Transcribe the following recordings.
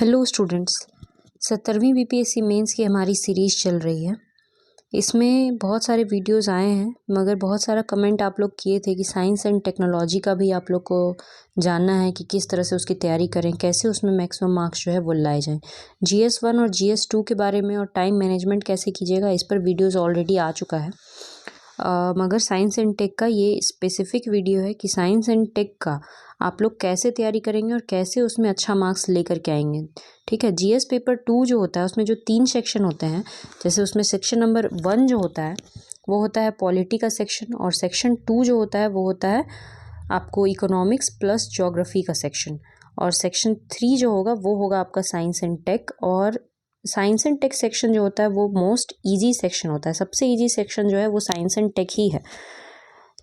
Hello students, 17वीं BPSC mains की हमारी series चल रही है। इसमें बहुत सारे वीडियोस आए हैं, मगर बहुत सारा कमेंट आप लोग किए थे कि साइंस एंड टेक्नोलॉजी का भी आप लोग को जानना है कि किस तरह से उसकी तैयारी करें, कैसे उसमें मैक्सिमम मार्क्स जो है वो लाए जाएं। GS1 और GS2 के बारे में और टाइम मैनेजमेंट कैसे कीजिएगा, इस पर वीडियोज़ ऑलरेडी आ चुका है। मगर साइंस एंड टेक का ये स्पेसिफिक वीडियो है कि साइंस एंड टेक का आप लोग कैसे तैयारी करेंगे और कैसे उसमें अच्छा मार्क्स लेकर के आएंगे। ठीक है, GS पेपर 2 जो होता है उसमें जो 3 सेक्शन होते हैं, जैसे उसमें सेक्शन नंबर 1 जो होता है वो होता है पॉलिटी का सेक्शन, और सेक्शन 2 जो होता है वो होता है आपको इकोनॉमिक्स प्लस ज्योग्राफी का सेक्शन, और सेक्शन 3 जो होगा वो होगा आपका साइंस एंड टेक। और साइंस एंड टेक सेक्शन जो होता है वो मोस्ट इजी सेक्शन होता है, सबसे इजी सेक्शन जो है वो साइंस एंड टेक ही है।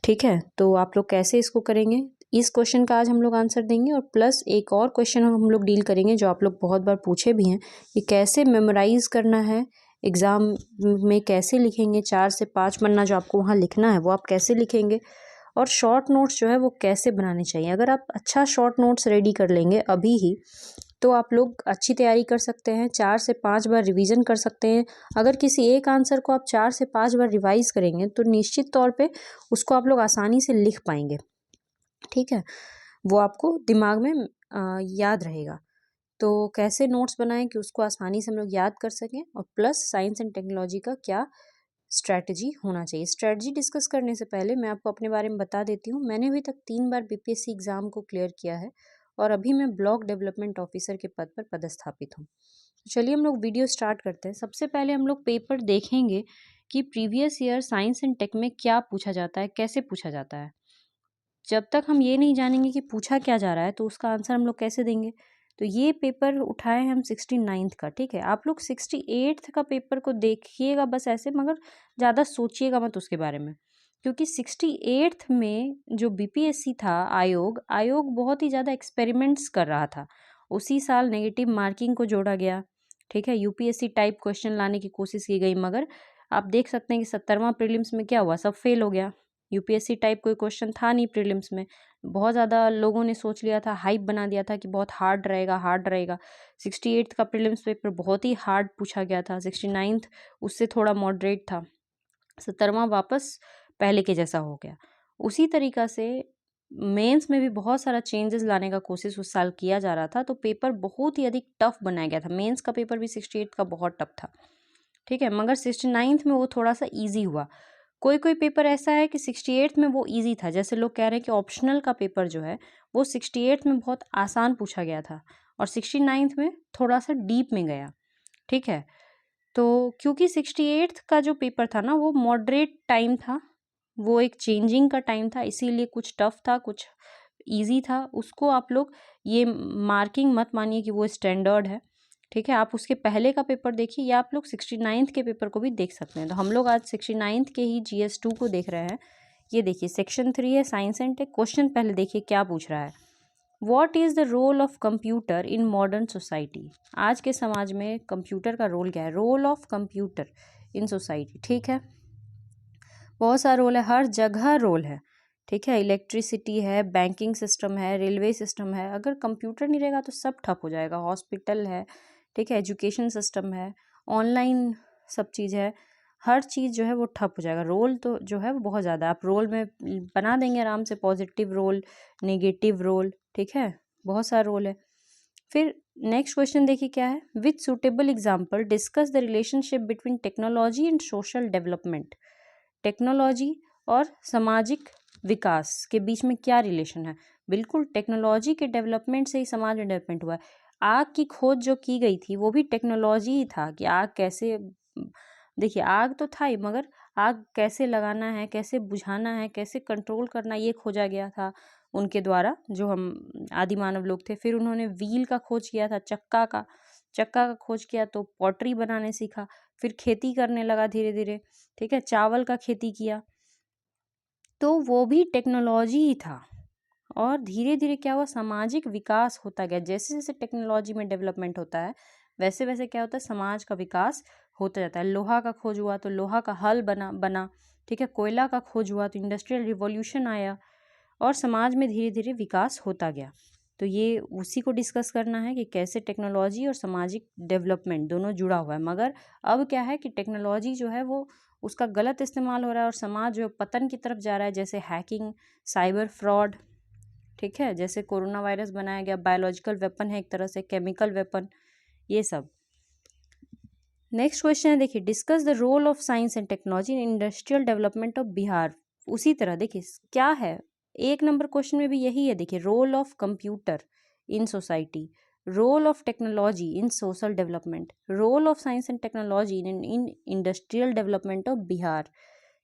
ठीक है, तो आप लोग कैसे इसको करेंगे, इस क्वेश्चन का आज हम लोग आंसर देंगे, और प्लस एक और क्वेश्चन हम लोग डील करेंगे जो आप लोग बहुत बार पूछे भी हैं कि कैसे मेमोराइज करना है, एग्ज़ाम में कैसे लिखेंगे, 4 से 5 पन्ना जो आपको वहाँ लिखना है वो आप कैसे लिखेंगे, और शॉर्ट नोट्स जो है वो कैसे बनाने चाहिए। अगर आप अच्छा शॉर्ट नोट्स रेडी कर लेंगे अभी ही तो आप लोग अच्छी तैयारी कर सकते हैं, 4 से 5 बार रिवीजन कर सकते हैं। अगर किसी एक आंसर को आप 4 से 5 बार रिवाइज करेंगे तो निश्चित तौर पे उसको आप लोग आसानी से लिख पाएंगे। ठीक है, वो आपको दिमाग में याद रहेगा। तो कैसे नोट्स बनाएं कि उसको आसानी से हम लोग याद कर सकें, और प्लस साइंस एंड टेक्नोलॉजी का क्या स्ट्रैटेजी होना चाहिए। स्ट्रैटेजी डिस्कस करने से पहले मैं आपको अपने बारे में बता देती हूँ। मैंने अभी तक 3 बार बीपीएससी एग्ज़ाम को क्लियर किया है, और अभी मैं ब्लॉक डेवलपमेंट ऑफिसर के पद पर पदस्थापित हूँ। तो चलिए हम लोग वीडियो स्टार्ट करते हैं। सबसे पहले हम लोग पेपर देखेंगे कि previous year science and tech में क्या पूछा जाता है, कैसे पूछा जाता है। जब तक हम ये नहीं जानेंगे कि पूछा क्या जा रहा है तो उसका आंसर हम लोग कैसे देंगे। तो ये पेपर उठाए हैं हम 69th का। ठीक है, आप लोग 68th का पेपर को देखिएगा बस ऐसे, मगर ज़्यादा सोचिएगा मत उसके बारे में, क्योंकि 68th में जो बीपीएससी था आयोग बहुत ही ज़्यादा एक्सपेरिमेंट्स कर रहा था। उसी साल नेगेटिव मार्किंग को जोड़ा गया। ठीक है, यूपीएससी टाइप क्वेश्चन लाने की कोशिश की गई, मगर आप देख सकते हैं कि 70वां प्रीलिम्स में क्या हुआ, सब फेल हो गया। यूपीएससी टाइप कोई क्वेश्चन था नहीं प्रीलिम्स में। बहुत ज़्यादा लोगों ने सोच लिया था, हाइप बना दिया था कि बहुत हार्ड रहेगा, हार्ड रहेगा। 68th का प्रीलिम्स पेपर बहुत ही हार्ड पूछा गया था। 69th उससे थोड़ा मॉडरेट था। 70वां वापस पहले के जैसा हो गया। उसी तरीक़ा से मेंस में भी बहुत सारा चेंजेस लाने का कोशिश उस साल किया जा रहा था, तो पेपर बहुत ही अधिक टफ बनाया गया था। मेंस का पेपर भी 68 का बहुत टफ था। ठीक है, मगर 69th में वो थोड़ा सा ईजी हुआ। कोई कोई पेपर ऐसा है कि 68th में वो इजी था, जैसे लोग कह रहे हैं कि ऑप्शनल का पेपर जो है वो 68th में बहुत आसान पूछा गया था, और 69th में थोड़ा सा डीप में गया। ठीक है, तो क्योंकि 68th का जो पेपर था ना वो मॉडरेट टाइम था, वो एक चेंजिंग का टाइम था, इसीलिए कुछ टफ था कुछ ईजी था। उसको आप लोग ये मार्किंग मत मानिए कि वो स्टैंडर्ड है। ठीक है, आप उसके पहले का पेपर देखिए, या आप लोग 69th के पेपर को भी देख सकते हैं। तो हम लोग आज 69th के ही GS2 को देख रहे हैं। ये देखिए सेक्शन 3 है साइंस एंड टेक। क्वेश्चन पहले देखिए क्या पूछ रहा है, what is the role of computer in modern society. आज के समाज में कंप्यूटर का रोल क्या है, role of computer in society. ठीक है, बहुत सारा रोल है, हर जगह रोल है। ठीक है, इलेक्ट्रिसिटी है, बैंकिंग सिस्टम है, रेलवे सिस्टम है। अगर कंप्यूटर नहीं रहेगा तो सब ठप हो जाएगा। हॉस्पिटल है, ठीक है, एजुकेशन सिस्टम है, ऑनलाइन सब चीज़ है, हर चीज़ जो है वो ठप हो जाएगा। रोल तो जो है वो बहुत ज़्यादा, आप रोल में बना देंगे आराम से, पॉजिटिव रोल, नेगेटिव रोल। ठीक है, बहुत सारा रोल है। फिर नेक्स्ट क्वेश्चन देखिए क्या है, with suitable example discuss the relationship between technology and social development. Technology और सामाजिक विकास के बीच में क्या रिलेशन है। बिल्कुल, टेक्नोलॉजी के डेवलपमेंट से ही समाज में डेवलपमेंट हुआ है। आग की खोज जो की गई थी वो भी टेक्नोलॉजी ही था कि आग कैसे, देखिए आग तो था ही, मगर आग कैसे लगाना है, कैसे बुझाना है, कैसे कंट्रोल करना, ये खोजा गया था उनके द्वारा, जो हम आदि मानव लोग थे। फिर उन्होंने व्हील का खोज किया था, चक्का का खोज किया, तो पॉटरी बनाने सीखा। फिर खेती करने लगा धीरे धीरे। ठीक है, चावल का खेती किया, तो वो भी टेक्नोलॉजी ही था। और धीरे धीरे क्या हुआ, सामाजिक विकास होता गया। जैसे जैसे टेक्नोलॉजी में डेवलपमेंट होता है वैसे वैसे क्या होता है, समाज का विकास होता जाता है। लोहा का खोज हुआ तो लोहा का हल बना। ठीक है, कोयला का खोज हुआ तो इंडस्ट्रियल रिवॉल्यूशन आया, और समाज में धीरे धीरे विकास होता गया। तो ये उसी को डिस्कस करना है कि कैसे टेक्नोलॉजी और सामाजिक डेवलपमेंट दोनों जुड़ा हुआ है। मगर अब क्या है कि टेक्नोलॉजी जो है वो उसका गलत इस्तेमाल हो रहा है और समाज जो पतन की तरफ जा रहा है, जैसे हैकिंग, साइबर फ्रॉड, ठीक है, जैसे कोरोना वायरस बनाया गया, बायोलॉजिकल वेपन है एक तरह से, केमिकल वेपन, ये सब। नेक्स्ट क्वेश्चन है, देखिए, discuss the role of science and technology in industrial development of Bihar. उसी तरह देखिए क्या है, एक नंबर क्वेश्चन में भी यही है। देखिए, role of computer in society, role of technology in social development, role of science and technology in industrial development of Bihar,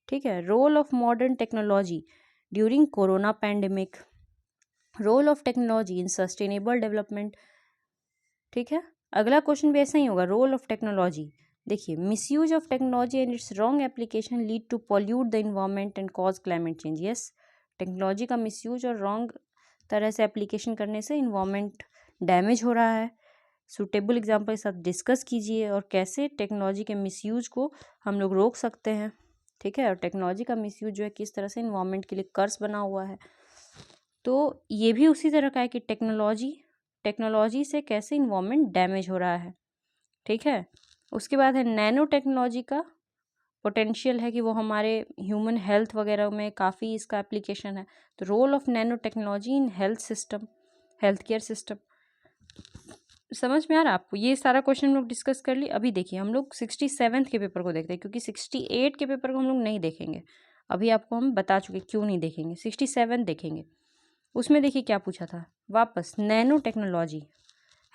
ठीक है, role of modern technology during corona pandemic, role of technology in sustainable development, ठीक है। अगला question भी ऐसा ही होगा, role of technology. देखिए, misuse of technology and its wrong application lead to pollute the environment and cause climate change. Yes, technology का misuse और रॉन्ग तरह से एप्लीकेशन करने से इन्वायरमेंट डैमेज हो रहा है। सूटेबल एग्जाम्पल के साथ डिस्कस कीजिए और कैसे टेक्नोलॉजी के मिसयूज को हम लोग रोक सकते हैं, ठीक है, और टेक्नोलॉजी का मिसयूज जो है किस तरह से इन्वायरमेंट के लिए कर्स बना हुआ है। तो ये भी उसी तरह का है कि टेक्नोलॉजी से कैसे इन्वायरमेंट डैमेज हो रहा है, ठीक है। उसके बाद है नैनो टेक्नोलॉजी का पोटेंशियल है कि वो हमारे ह्यूमन हेल्थ वगैरह में काफ़ी इसका एप्लीकेशन है। तो role of nano technology in health system, health care system. समझ में आ रहा है आपको? ये सारा क्वेश्चन हम लोग डिस्कस कर ली। अभी देखिए हम लोग 67 के पेपर को देखते हैं, क्योंकि 68 के पेपर को हम लोग नहीं देखेंगे। अभी आपको हम बता चुके क्यों नहीं देखेंगे, 67 देखेंगे। उसमें देखिए क्या पूछा था वापस, nano technology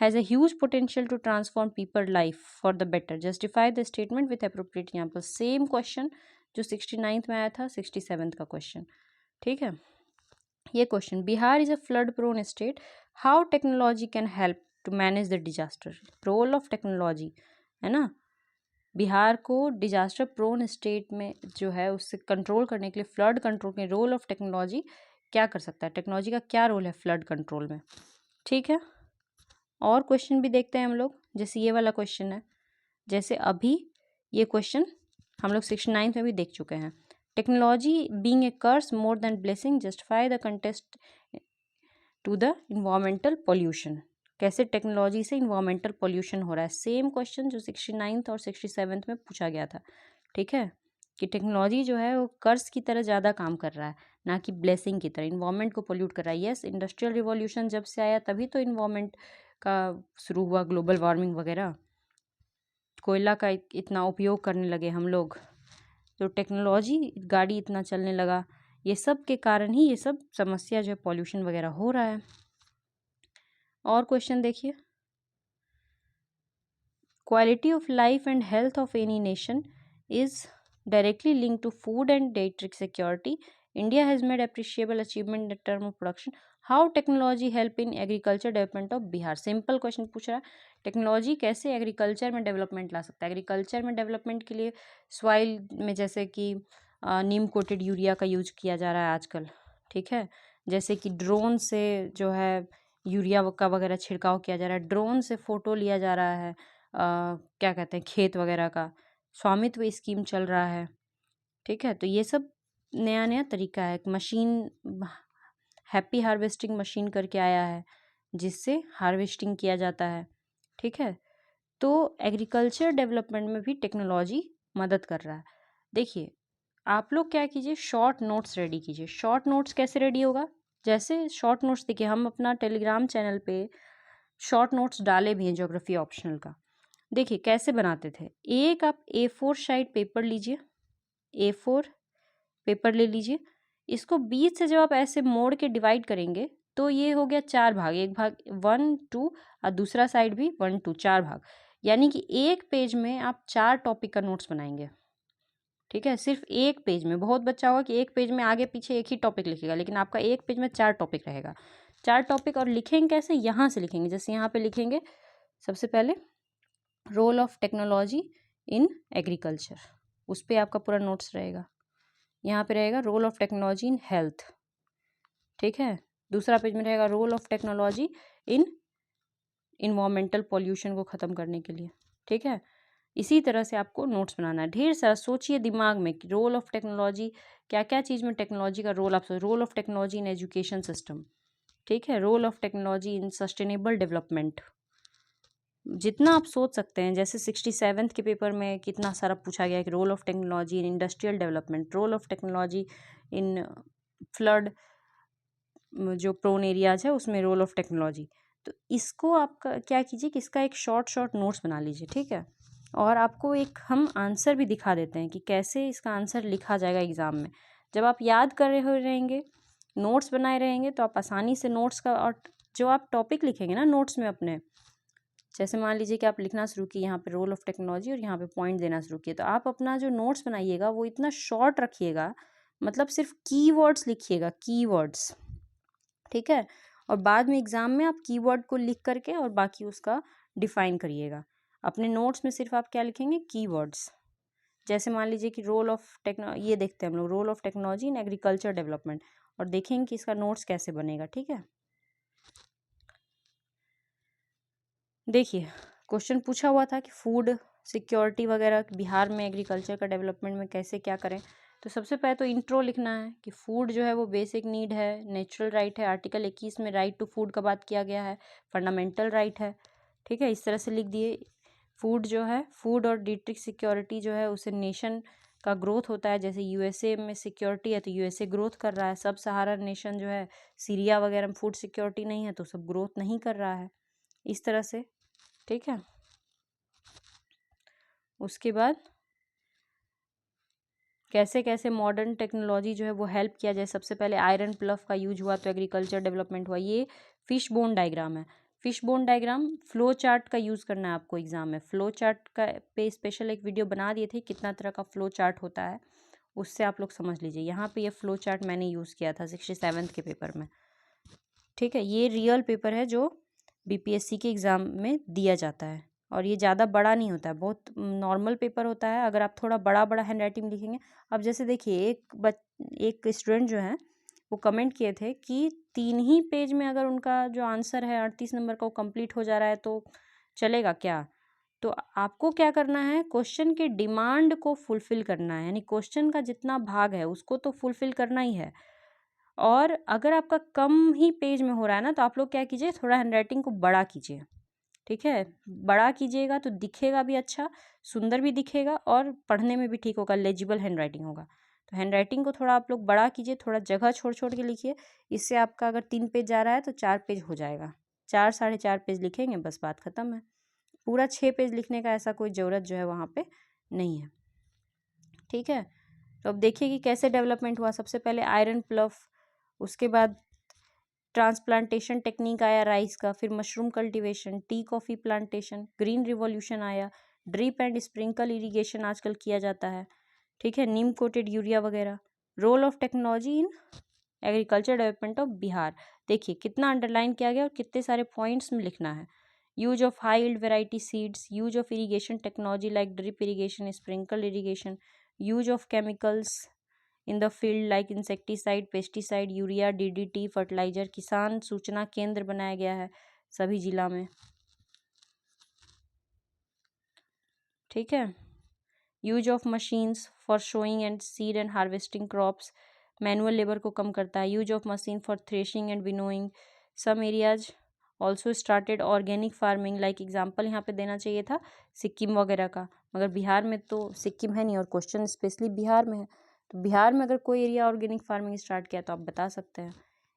has a huge potential to transform people life for the better, justify the statement with appropriate example. Same question जो 69th में आया था, 67th का क्वेश्चन, ठीक है। ये question, Bihar is a flood prone state, how technology can help to manage the disaster. Role of technology है ना, बिहार को डिजास्टर प्रोन स्टेट में जो है उससे कंट्रोल करने के लिए, फ्लड कंट्रोल के रोल ऑफ टेक्नोलॉजी क्या कर सकता है, टेक्नोलॉजी का क्या रोल है फ्लड कंट्रोल में, ठीक है। और क्वेश्चन भी देखते हैं हम लोग, जैसे ये वाला क्वेश्चन है, जैसे अभी ये क्वेश्चन हम लोग 69 में भी देख चुके हैं। Technology being a curse more than blessing, justify the contest to the environmental pollution. कैसे टेक्नोलॉजी से इन्वायरमेंटल पॉल्यूशन हो रहा है, सेम क्वेश्चन जो 69th और 67th में पूछा गया था, ठीक है, कि टेक्नोलॉजी जो है वो कर्स की तरह ज़्यादा काम कर रहा है, ना कि ब्लेसिंग की तरह, इन्वायरमेंट को पोल्यूट कर रहा है। यस, इंडस्ट्रियल रिवॉल्यूशन जब से आया तभी तो इन्वायरमेंट का शुरू हुआ, ग्लोबल वार्मिंग वगैरह, कोयला का इतना उपयोग करने लगे हम लोग, तो टेक्नोलॉजी, गाड़ी इतना चलने लगा, ये सब के कारण ही ये सब समस्या जो है पॉल्यूशन वगैरह हो रहा है। और क्वेश्चन देखिए, quality of life and health of any nation is directly linked to food and dietary security. India has made appreciable achievement in term of production, how technology help in agriculture development of Bihar. Simple question पूछ रहा है, technology कैसे agriculture में development ला सकता है। Agriculture में development के लिए सॉइल में जैसे कि नीम कोटेड यूरिया का यूज किया जा रहा है आजकल, ठीक है, जैसे कि ड्रोन से जो है यूरिया का वगैरह छिड़काव किया जा रहा है, ड्रोन से फ़ोटो लिया जा रहा है, क्या कहते हैं, खेत वगैरह का स्वामित्व स्कीम चल रहा है, ठीक है। तो ये सब नया नया तरीका है। मशीन, हैप्पी हार्वेस्टिंग मशीन करके आया है जिससे हार्वेस्टिंग किया जाता है, ठीक है। तो एग्रीकल्चर डेवलपमेंट में भी टेक्नोलॉजी मदद कर रहा है। देखिए आप लोग क्या कीजिए, शॉर्ट नोट्स रेडी कीजिए। शॉर्ट नोट्स कैसे रेडी होगा, जैसे शॉर्ट नोट्स देखिए हम अपना टेलीग्राम चैनल पे शॉर्ट नोट्स डाले भी हैं ज्योग्राफी ऑप्शनल का। देखिए कैसे बनाते थे, एक आप A4 साइड पेपर लीजिए, A4 पेपर ले लीजिए, इसको बीच से जब आप ऐसे मोड़ के डिवाइड करेंगे तो ये हो गया 4 भाग, एक भाग 1 2 और दूसरा साइड भी 1 2, 4 भाग, यानी कि एक पेज में आप 4 टॉपिक का नोट्स बनाएंगे, ठीक है। सिर्फ एक पेज में, बहुत बच्चा होगा कि एक पेज में आगे पीछे एक ही टॉपिक लिखेगा, लेकिन आपका एक पेज में 4 टॉपिक रहेगा, 4 टॉपिक। और लिखेंगे कैसे, यहाँ से लिखेंगे, जैसे यहाँ पे लिखेंगे सबसे पहले role of technology in agriculture, उस पर आपका पूरा नोट्स रहेगा। यहाँ पे रहेगा role of technology in health, ठीक है। दूसरा पेज में रहेगा role of technology in environmental pollution को ख़त्म करने के लिए, ठीक है। इसी तरह से आपको नोट्स बनाना है, ढेर सारा सोचिए दिमाग में कि रोल ऑफ टेक्नोलॉजी क्या क्या चीज़ में टेक्नोलॉजी का रोल, आप role of technology in education system, ठीक है, role of technology in sustainable development, जितना आप सोच सकते हैं। जैसे 67th के पेपर में कितना सारा पूछा गया कि role of technology in industrial development, role of technology in flood जो प्रोन एरियाज है उसमें रोल ऑफ टेक्नोलॉजी। तो इसको आप क्या कीजिए कि इसका एक शॉर्ट नोट्स बना लीजिए, ठीक है। और आपको एक हम आंसर भी दिखा देते हैं कि कैसे इसका आंसर लिखा जाएगा एग्ज़ाम में। जब आप याद कर रहे हो रहेंगे, नोट्स बनाए रहेंगे, तो आप आसानी से नोट्स का, और जो आप टॉपिक लिखेंगे ना नोट्स में अपने, जैसे मान लीजिए कि आप लिखना शुरू किए यहाँ पे रोल ऑफ टेक्नोलॉजी और यहाँ पे पॉइंट देना शुरू किए, तो आप अपना जो नोट्स बनाइएगा वो इतना शॉर्ट रखिएगा, मतलब सिर्फ कीवर्ड्स लिखिएगा, कीवर्ड्स, ठीक है। और बाद में एग्ज़ाम में आप कीवर्ड को लिख करके और बाकी उसका डिफाइन करिएगा। अपने नोट्स में सिर्फ आप क्या लिखेंगे, कीवर्ड्स। जैसे मान लीजिए कि रोल ऑफ ये देखते हैं हम लोग, role of technology in agriculture development, और देखेंगे कि इसका नोट्स कैसे बनेगा, ठीक है। देखिए, क्वेश्चन पूछा हुआ था कि फूड सिक्योरिटी वगैरह बिहार में एग्रीकल्चर का डेवलपमेंट में कैसे क्या करें। तो सबसे पहले तो इंट्रो लिखना है कि फूड जो है वो बेसिक नीड है, नेचुरल राइट है, आर्टिकल 21 में राइट टू फूड का बात किया गया है, फंडामेंटल राइट है, ठीक है। इस तरह से लिख दिए। फूड जो है, फूड और न्यूट्रिशन सिक्योरिटी जो है उसे नेशन का ग्रोथ होता है। जैसे यूएसए में सिक्योरिटी है तो यूएसए ग्रोथ कर रहा है, सब सहारा नेशन जो है, सीरिया वगैरह में फूड सिक्योरिटी नहीं है तो सब ग्रोथ नहीं कर रहा है, इस तरह से, ठीक है। उसके बाद कैसे कैसे मॉडर्न टेक्नोलॉजी जो है वो हेल्प किया जाए। सबसे पहले आयरन प्लफ का यूज हुआ तो एग्रीकल्चर डेवलपमेंट हुआ। ये फिश बोन डायग्राम है। Fish bone diagram, flow chart का यूज़ करना है आपको एग्जाम में। फ्लो चार्ट का पे स्पेशल एक वीडियो बना दिए थे, कितना तरह का फ्लो चार्ट होता है, उससे आप लोग समझ लीजिए। यहाँ पे ये फ्लो चार्ट मैंने यूज़ किया था 67th के पेपर में, ठीक है। ये रियल पेपर है जो बीपीएससी के एग्ज़ाम में दिया जाता है, और ये ज़्यादा बड़ा नहीं होता है, बहुत नॉर्मल पेपर होता है। अगर आप थोड़ा बड़ा बड़ा हैंड राइटिंग लिखेंगे, अब जैसे देखिए एक स्टूडेंट जो है वो कमेंट किए थे कि 3 ही पेज में अगर उनका जो आंसर है 38 नंबर का वो कंप्लीट हो जा रहा है तो चलेगा क्या। तो आपको क्या करना है, क्वेश्चन के डिमांड को फुलफिल करना है, यानी क्वेश्चन का जितना भाग है उसको तो फुलफिल करना ही है। और अगर आपका कम ही पेज में हो रहा है ना, तो आप लोग क्या कीजिए, थोड़ा हैंडराइटिंग को बड़ा कीजिए, ठीक है। बड़ा कीजिएगा तो दिखेगा भी अच्छा, सुंदर भी दिखेगा, और पढ़ने में भी ठीक होगा, लेजिबल हैंडराइटिंग होगा। तो हैंडराइटिंग को थोड़ा आप लोग बड़ा कीजिए, थोड़ा जगह छोड़ छोड़ के लिखिए। इससे आपका अगर 3 पेज जा रहा है तो 4 पेज हो जाएगा। 4 4.5 पेज लिखेंगे, बस बात ख़त्म है। पूरा 6 पेज लिखने का ऐसा कोई ज़रूरत जो है वहाँ पे नहीं है, ठीक है। तो अब देखिए कि कैसे डेवलपमेंट हुआ। सबसे पहले आयरन प्लफ, उसके बाद ट्रांसप्लांटेशन टेक्निक आया राइस का, फिर mushroom cultivation, tea coffee plantation, green revolution आया, ड्रिप एंड स्प्रिंकल इरिगेशन आजकल किया जाता है, ठीक है, नीम कोटेड यूरिया वगैरह। Role of technology in agriculture development of Bihar, देखिए कितना अंडरलाइन किया गया और कितने सारे पॉइंट्स में लिखना है। Use of high yield variety seeds, use of irrigation technology like drip irrigation, sprinkle irrigation, use of chemicals in the field like insecticide, pesticide, urea, DDT, fertiliser. किसान सूचना केंद्र बनाया गया है सभी जिला में, ठीक है। Use of machines for sowing and seed and harvesting crops, manual labour को कम करता है। Use of machine for threshing and winnowing, some areas also started organic farming, like example यहाँ पे देना चाहिए था सिक्किम वगैरह का, मगर बिहार में तो सिक्किम है नहीं और क्वेश्चन स्पेशली बिहार में है। तो बिहार में अगर कोई एरिया ऑर्गेनिक फार्मिंग स्टार्ट किया तो आप बता सकते हैं।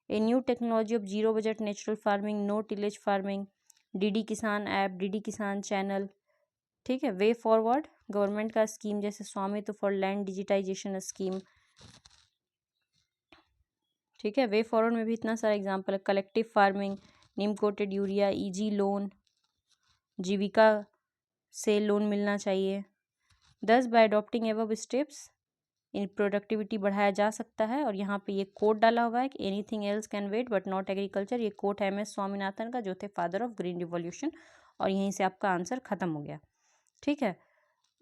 A new technology of zero budget natural farming, no tillage farming, DD Kisan app, DD Kisan channel, ठीक है। वे फॉरवर्ड गवर्नमेंट का स्कीम जैसे Svamitva for land digitisation scheme, ठीक है। वे फॉरवर्ड में भी इतना सारा एग्जाम्पल है। कलेक्टिव फार्मिंग, नीम कोटेड यूरिया, इजी लोन, जीविका से लोन मिलना चाहिए। 10 bye adopting above steps in productivity बढ़ाया जा सकता है। और यहाँ पे ये कोट डाला हुआ है कि anything else can wait but not agriculture. ये कोट है MS स्वामीनाथन का, जो थे फादर ऑफ ग्रीन रिवॉल्यूशन। और यहीं से आपका आंसर खत्म हो गया, ठीक है।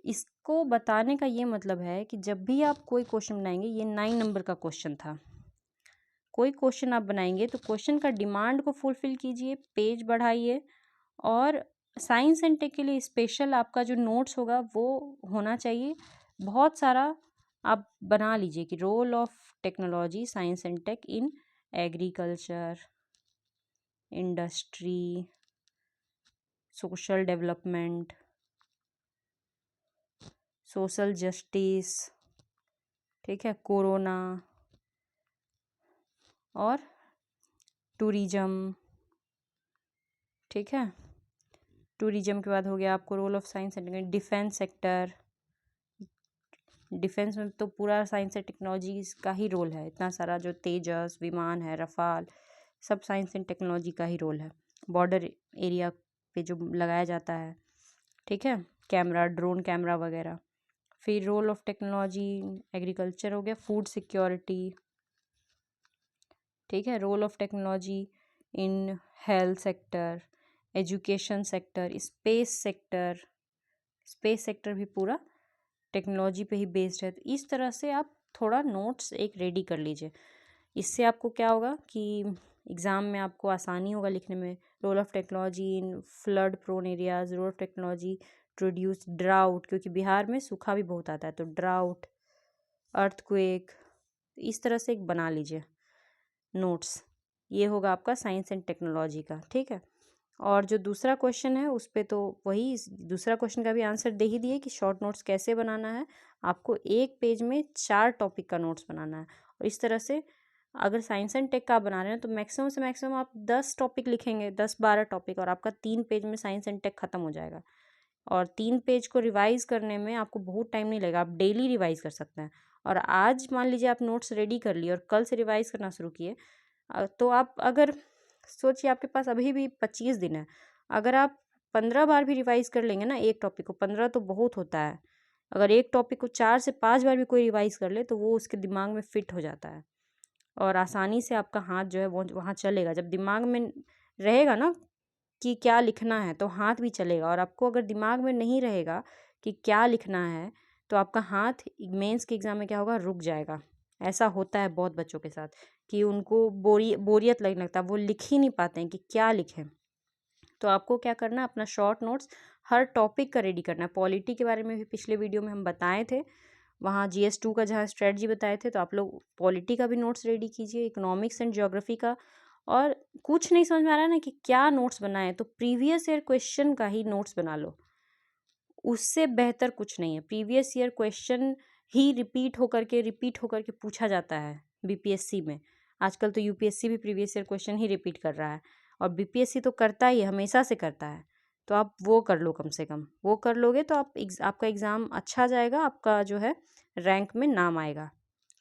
इसको बताने का ये मतलब है कि जब भी आप कोई क्वेश्चन बनाएंगे, ये 9 नंबर का क्वेश्चन था, कोई क्वेश्चन आप बनाएंगे तो क्वेश्चन का डिमांड को फुलफिल कीजिए, पेज बढ़ाइए। और साइंस एंड टेक के लिए स्पेशल आपका जो नोट्स होगा वो होना चाहिए बहुत सारा। आप बना लीजिए कि role of technology science and tech in agriculture, industry, social development, social justice, ठीक है, कोरोना और टूरिज्म, ठीक है। टूरिज्म के बाद हो गया आपको role of science and defence sector. Defence में तो पूरा साइंस एंड टेक्नोलॉजी का ही रोल है, इतना सारा जो तेजस विमान है, रफाल, सब साइंस एंड टेक्नोलॉजी का ही रोल है। बॉर्डर एरिया पे जो लगाया जाता है, ठीक है, कैमरा, ड्रोन कैमरा वगैरह। फिर रोल ऑफ टेक्नोलॉजी एग्रीकल्चर हो गया, फूड सिक्योरिटी, ठीक है। Role of technology in health sector, education sector, space sector भी पूरा टेक्नोलॉजी पे ही बेस्ड है। तो इस तरह से आप थोड़ा नोट्स एक रेडी कर लीजिए। इससे आपको क्या होगा कि एग्ज़ाम में आपको आसानी होगा लिखने में। Role of technology in flood prone areas, role of technology to reduce drought, क्योंकि बिहार में सूखा भी बहुत आता है, तो ड्राउट, अर्थक्वेक, इस तरह से एक बना लीजिए नोट्स। ये होगा आपका साइंस एंड टेक्नोलॉजी का, ठीक है। और जो दूसरा क्वेश्चन है उस पे तो वही दूसरा क्वेश्चन का भी आंसर दे ही दिए कि शॉर्ट नोट्स कैसे बनाना है। आपको एक पेज में 4 टॉपिक का नोट्स बनाना है। और इस तरह से अगर साइंस एंड टेक का आप बना रहे हैं तो मैक्सिमम से मैक्सिमम आप 10 टॉपिक लिखेंगे, 10-12 टॉपिक, और आपका 3 पेज में साइंस एंड टेक खत्म हो जाएगा। और 3 पेज को रिवाइज करने में आपको बहुत टाइम नहीं लगेगा, आप डेली रिवाइज कर सकते हैं। और आज मान लीजिए आप नोट्स रेडी कर लिए और कल से रिवाइज करना शुरू किए, तो आप अगर सोचिए आपके पास अभी भी 25 दिन है, अगर आप 15 बार भी रिवाइज कर लेंगे ना एक टॉपिक को, 15 तो बहुत होता है, अगर एक टॉपिक को 4 से 5 बार भी कोई रिवाइज कर ले तो वो उसके दिमाग में फिट हो जाता है और आसानी से आपका हाथ जो है वो वहाँ चलेगा। जब दिमाग में रहेगा ना कि क्या लिखना है तो हाथ भी चलेगा, और आपको अगर दिमाग में नहीं रहेगा कि क्या लिखना है तो आपका हाथ मेंस के एग्ज़ाम में क्या होगा, रुक जाएगा। ऐसा होता है बहुत बच्चों के साथ कि उनको बोरियत लगने लगता है, वो लिख ही नहीं पाते हैं कि क्या लिखें। तो आपको क्या करना है, अपना शॉर्ट नोट्स हर टॉपिक का रेडी करना है। पॉलिटी के बारे में भी पिछले वीडियो में हम बताए थे, वहाँ GS2 का जहाँ स्ट्रेटजी बताए थे, तो आप लोग पॉलिटी का भी नोट्स रेडी कीजिए, इकोनॉमिक्स एंड ज्योग्राफी का। और कुछ नहीं समझ में आ रहा है ना कि क्या नोट्स बनाए, तो प्रीवियस ईयर क्वेश्चन का ही नोट्स बना लो, उससे बेहतर कुछ नहीं है। प्रीवियस ईयर क्वेश्चन ही रिपीट होकर के पूछा जाता है BPSC में। आजकल तो UPSC भी प्रीवियस ईयर क्वेश्चन ही रिपीट कर रहा है, और BPSC तो करता ही है, हमेशा से करता है। तो आप वो कर लो, कम से कम वो कर लोगे तो आपका एग्ज़ाम अच्छा जाएगा, आपका जो है रैंक में नाम आएगा,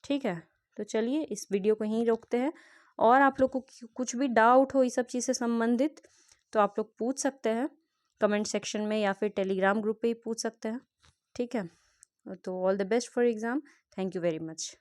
ठीक है। तो चलिए इस वीडियो को यहीं रोकते हैं, और आप लोग को कुछ भी डाउट हो इस सब चीज़ से संबंधित तो आप लोग पूछ सकते हैं कमेंट सेक्शन में, या फिर टेलीग्राम ग्रुप पे ही पूछ सकते हैं, ठीक है। तो all the best for exam, thank you very much.